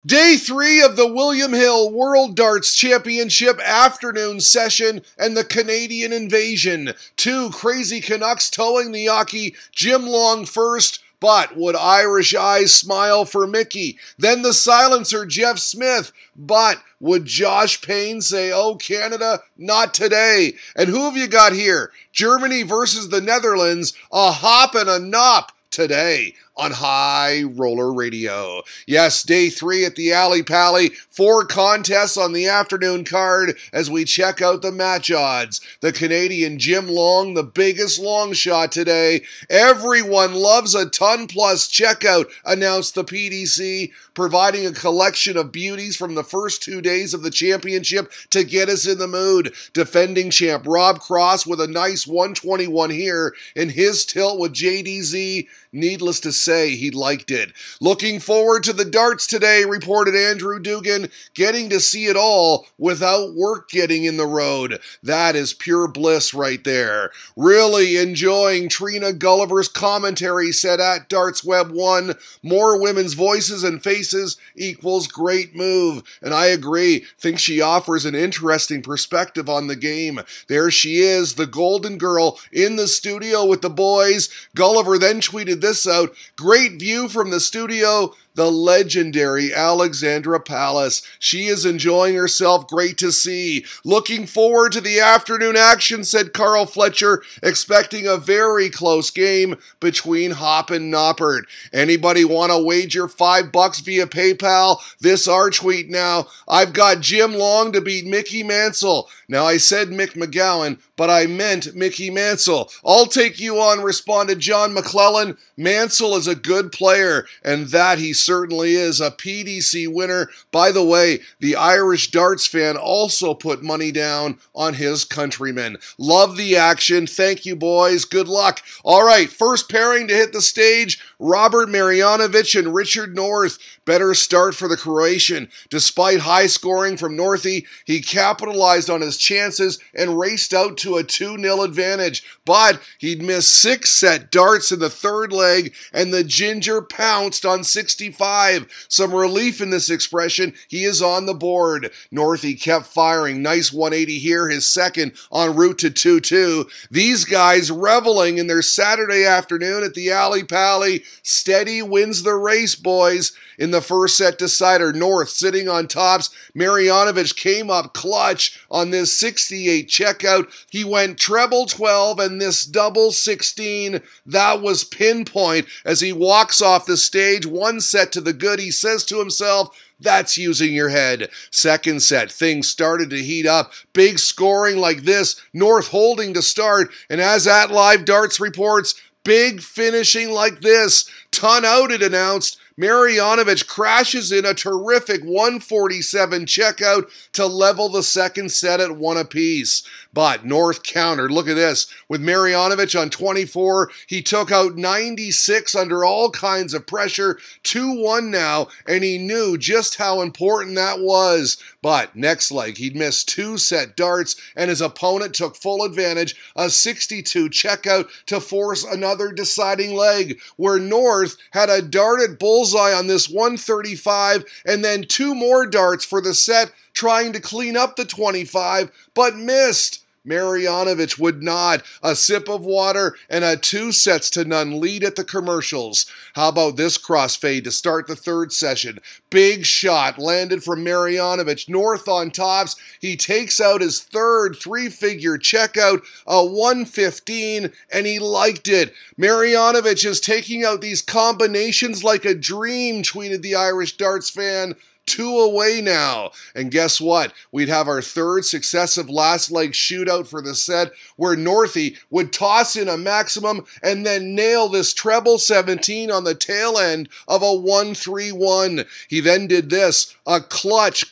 Day 3 of the William Hill World Darts Championship afternoon session and the Canadian invasion. Two crazy Canucks towing the Yockey, Jim Long first, but would Irish eyes smile for Mickey? Then the silencer, Jeff Smith, but would Josh Payne say, "Oh, Canada, not today"? And who have you got here? Germany versus the Netherlands, a Hopp and a Nopp today on High Roller Radio. Yes, day 3 at the Alley Pally. 4 contests on the afternoon card as we check out the match odds. The Canadian Jim Long, the biggest long shot today. Everyone loves a ton-plus checkout, announced the PDC, providing a collection of beauties from the first 2 days of the championship to get us in the mood. Defending champ Rob Cross with a nice 121 here in his tilt with JDZ. Needless to say, he liked it. Looking forward to the darts today, reported Andrew Dugan, getting to see it all without work getting in the road. That is pure bliss right there. Really enjoying Trina Gulliver's commentary, said at DartsWeb1. More women's voices and faces equals great move. And I agree. Think she offers an interesting perspective on the game. There she is, the golden girl, in the studio with the boys. Gulliver then tweeted this out: "Great view from the studio, the legendary Alexandra Palace. She is enjoying herself, great to see. Looking forward to the afternoon action," said Carl Fletcher, expecting a very close game between Hopp and Noppert. Anybody want to wager $5 via PayPal? This our tweet now. "I've got Jim Long to beat Mickey Mansell." Now I said Mick McGowan, but I meant Mickey Mansell. "I'll take you on," responded John McClellan. "Mansell is a good player, and that he certainly is, a PDC winner." By the way, the Irish darts fan also put money down on his countrymen. Love the action. Thank you, boys. Good luck. All right, first pairing to hit the stage, Robert Mariana Vich and Richard North. Better start for the Croatian. Despite high scoring from Northie, he capitalized on his chances and raced out to a 2-0 advantage. But he'd missed 6 set darts in the third leg, and the Ginger pounced on 65. Some relief in this expression. He is on the board. Northie kept firing. Nice 180 here, his second en route to 2-2. These guys reveling in their Saturday afternoon at the Alley Pally. Steady wins the race, boys. In the first set decider, North sitting on tops. Marjanovic came up clutch on this 68 checkout. He went treble 12 and this double 16. That was pinpoint as he walks off the stage. 1 set to the good. He says to himself, "That's using your head." Second set, things started to heat up. Big scoring like this, North holding to start, and as at Live Darts reports, big finishing like this. Ton out, it announced. Marjanovic crashes in a terrific 147 checkout to level the second set at 1 apiece. But North countered. Look at this. With Marjanovic on 24, he took out 96 under all kinds of pressure. 2-1 now, and he knew just how important that was. But next leg, he'd missed 2 set darts, and his opponent took full advantage, a 62 checkout to force another deciding leg, where North had a darted bullseye on this 135, and then 2 more darts for the set, trying to clean up the 25, but missed. Marjanovic would not. A sip of water and a 2-0 lead at the commercials. How about this crossfade to start the third session? Big shot landed from Marjanovic. North on tops. He takes out his third 3-figure checkout, a 115, and he liked it. Marjanovic is taking out these combinations like a dream, tweeted the Irish darts fan. 2 away now. And guess what? We'd have our third successive last leg shootout for the set, where Northie would toss in a maximum and then nail this treble 17 on the tail end of a 131. He then did this, a clutch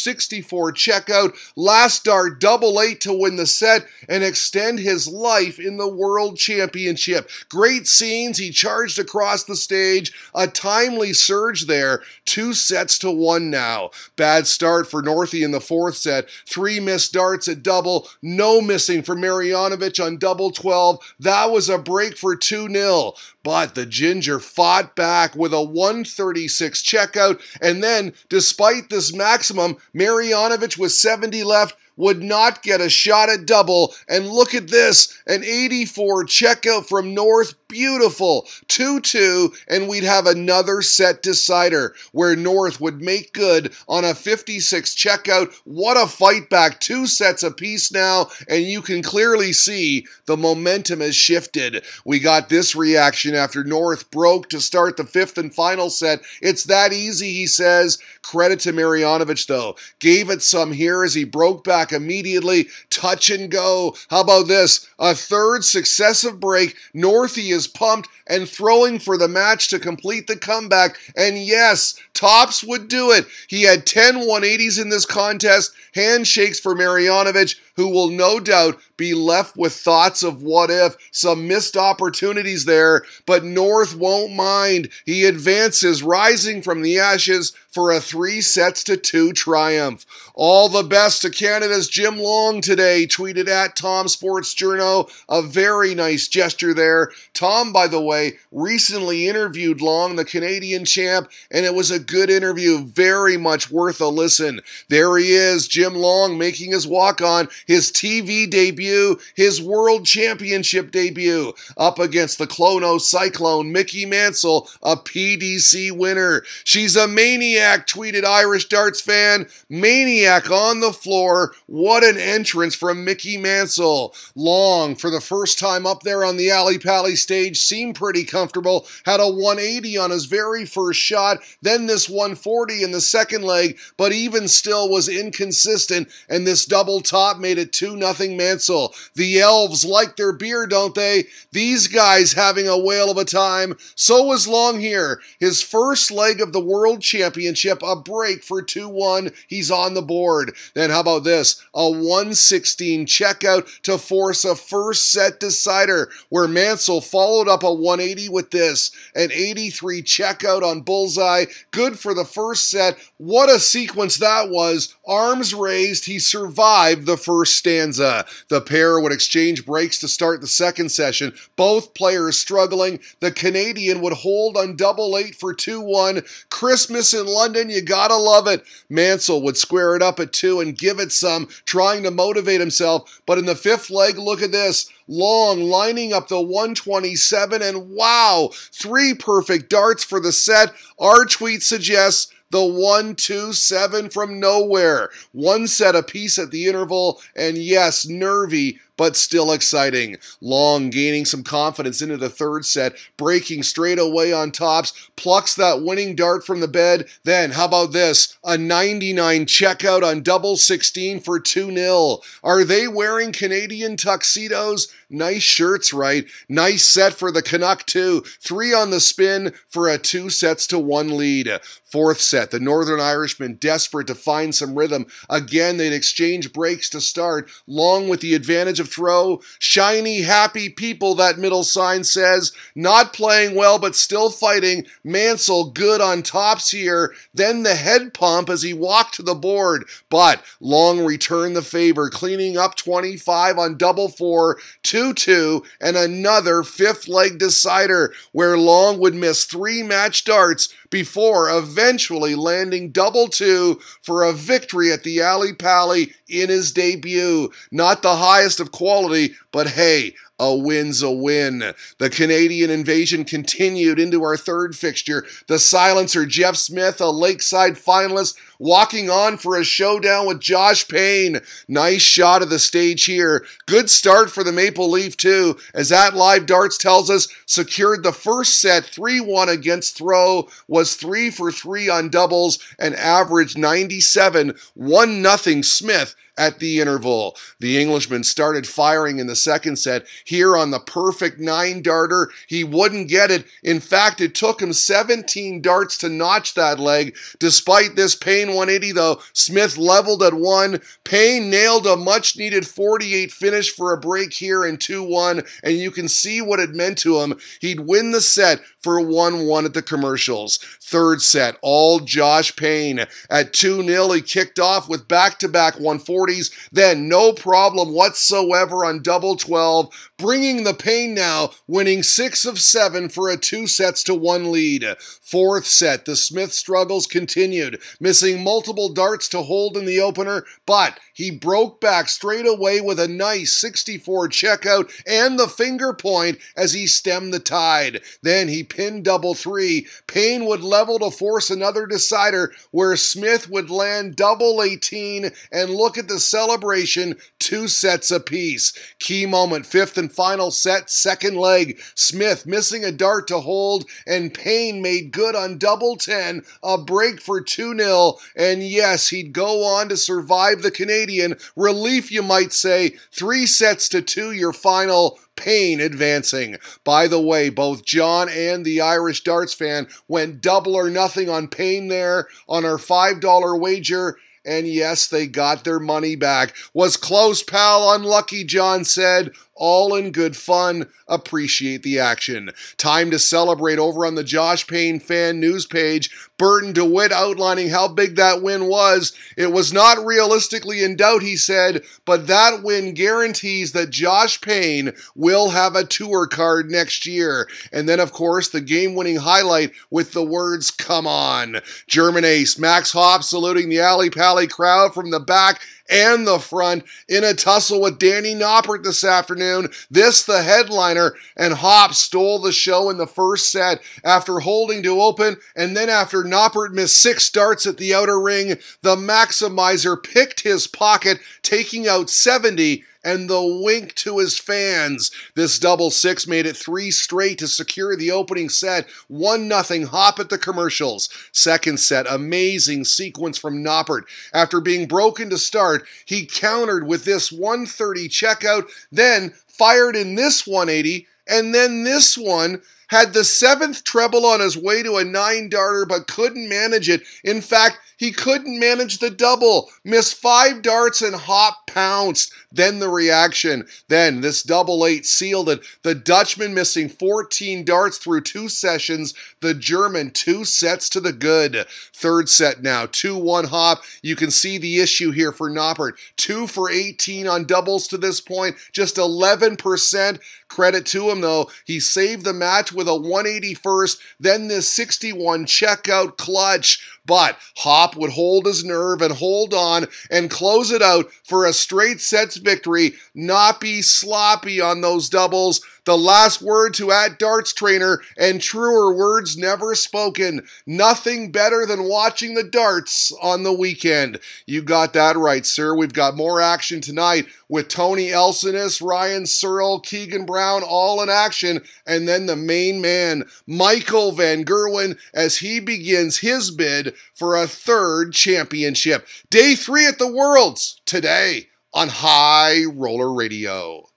64 checkout, last dart double 8 to win the set and extend his life in the World Championship. Great scenes. He charged across the stage, a timely surge there, 2 sets to 1 now. Bad start for Northie in the 4th set. 3 missed darts at double. No missing for Marjanovic on double 12. That was a break for 2-0. But the Ginger fought back with a 136 checkout, and then, despite this maximum, Marjanovic with 70 left would not get a shot at double, and look at this, an 84 checkout from North, beautiful, 2-2, and we'd have another set decider, where North would make good on a 56 checkout. What a fight back, 2 sets apiece now, and you can clearly see the momentum has shifted. We got this reaction after North broke to start the 5th and final set. It's that easy, he says. Credit to Marjanovic, though. Gave it some here as he broke back immediately. Touch and go. How about this? A 3rd successive break. Northie is pumped and throwing for the match to complete the comeback. And yes, Tops would do it. He had 10 180s in this contest. Handshakes for Marjanovic, who will no doubt be left with thoughts of what if. Some missed opportunities there, but North won't mind. He advances, rising from the ashes for a 3-2 triumph. All the best to Canada's Jim Long today, tweeted at Tom Sports Journo. A very nice gesture there. Tom, by the way, recently interviewed Long, the Canadian champ, and it was a good interview, very much worth a listen. There he is, Jim Long, making his walk-on, his TV debut, his World Championship debut, up against the Clono Cyclone, Mickey Mansell, a PDC winner. She's a maniac, tweeted Irish darts fan. Maniac on the floor. What an entrance from Mickey Mansell. Long, for the first time up there on the Alley Pally stage, seemed pretty comfortable. Had a 180 on his very first shot, then this 140 in the second leg, but even still was inconsistent, and this double top made it 2-0 Mansell. The Elves like their beer, don't they? These guys having a whale of a time. So was Long here. His first leg of the World Championship, a break for 2-1. He's on the board. Then how about this? A 116 checkout to force a first set decider, where Mansell followed up a 180 with this. An 83 checkout on bullseye. Good for the first set. What a sequence that was. Arms raised, he survived the first stanza. The pair would exchange breaks to start the second session. Both players struggling. The Canadian would hold on double 8 for 2-1. Christmas in London, you gotta love it. Mansell would square it up at 2 and give it some, trying to motivate himself. But in the 5th leg, look at this. Long lining up the 127, and wow, 3 perfect darts for the set. Our tweet suggests the 1-2-7 from nowhere. 1 set apiece at the interval, and yes, nervy, but still exciting. Long gaining some confidence into the 3rd set, breaking straight away on Tops, plucks that winning dart from the bed. Then, how about this? A 99 checkout on double 16 for 2-0. Are they wearing Canadian tuxedos? Nice shirts, right? Nice set for the Canuck, too. 3 on the spin for a 2-1 lead. 4th set, the Northern Irishmen desperate to find some rhythm. Again, they'd exchange breaks to start. Long with the advantage of throw. Shiny, happy people, that middle sign says. Not playing well, but still fighting. Mansell good on Tops here. Then the head pump as he walked to the board. But Long returned the favor, cleaning up 25 on double 4, 2-2, and another 5th leg decider, where Long would miss 3 match darts before eventually landing double 2 for a victory at the Alley Pally in his debut. Not the highest of quality, but hey, a win's a win. The Canadian invasion continued into our 3rd fixture. The silencer Jeff Smith, a Lakeside finalist, walking on for a showdown with Josh Payne. Nice shot of the stage here. Good start for the Maple Leaf too, as At Live Darts tells us, secured the first set 3-1 against throw, was 3 for 3 on doubles, and averaged 97, 1-0 Smith at the interval. The Englishman started firing in the second set. Here on the perfect 9-darter, he wouldn't get it. In fact, it took him 17 darts to notch that leg. Despite this Payne 180 though, Smith leveled at 1. Payne nailed a much-needed 48 finish for a break here in 2-1, and you can see what it meant to him. He'd win the set for 1-1 at the commercials. Third set, all Josh Payne. At 2-0, he kicked off with back-to-back 140s, then no problem whatsoever on double 12, bringing the Payne now, winning 6 of 7 for a 2-1 lead. Fourth set, the Smith struggles continued, missing multiple darts to hold in the opener, but he broke back straight away with a nice 64 checkout and the finger point as he stemmed the tide. Then he pinned double 3. Payne would level to force another decider where Smith would land double 18, and look at the celebration, 2 sets apiece. Key moment, fifth and final set, second leg. Smith missing a dart to hold, and Payne made good on double 10, a break for 2-0, and yes, he'd go on to survive the Canadian. Relief, you might say. 3-2, your final. Payne advancing. By the way, both John and the Irish darts fan went double or nothing on Payne there on our $5 wager. And yes, they got their money back. Was close, pal. Unlucky, John said. All in good fun. Appreciate the action. Time to celebrate over on the Josh Payne fan news page. Burton DeWitt outlining how big that win was. It was not realistically in doubt, he said, but that win guarantees that Josh Payne will have a tour card next year. And then, of course, the game-winning highlight with the words, "Come on." German ace Max Hopp saluting the alley-pally crowd from the back and the front in a tussle with Danny Noppert this afternoon. This the headliner, and Hopp stole the show in the first set after holding to open, and then after Noppert missed 6 darts at the outer ring, the maximizer picked his pocket, taking out 70, and the wink to his fans. This double 6 made it 3 straight to secure the opening set. 1-0 Hopp at the commercials. Second set, amazing sequence from Noppert. After being broken to start, he countered with this 130 checkout, then fired in this 180, and then this one. Had the 7th treble on his way to a 9-darter, but couldn't manage it. In fact, he couldn't manage the double. Missed 5 darts and Hopp pounced. Then the reaction. Then this double 8 sealed it. The Dutchman missing 14 darts through 2 sessions. The German 2 sets to the good. Third set now, 2-1 Hopp. You can see the issue here for Noppert. 2 for 18 on doubles to this point. Just 11%. Credit to him though. He saved the match with a 181st, then this 61 checkout clutch. But Hopp would hold his nerve and hold on and close it out for a straight sets victory. Not be sloppy on those doubles. The last word to @darts trainer, and truer words never spoken. Nothing better than watching the darts on the weekend. You got that right, sir. We've got more action tonight with Tony Elsonis, Ryan Searle, Keegan Brown all in action, and then the main man, Michael Van Gerwen, as he begins his bid for a 3rd championship. Day 3 at the Worlds today on High Roller Radio.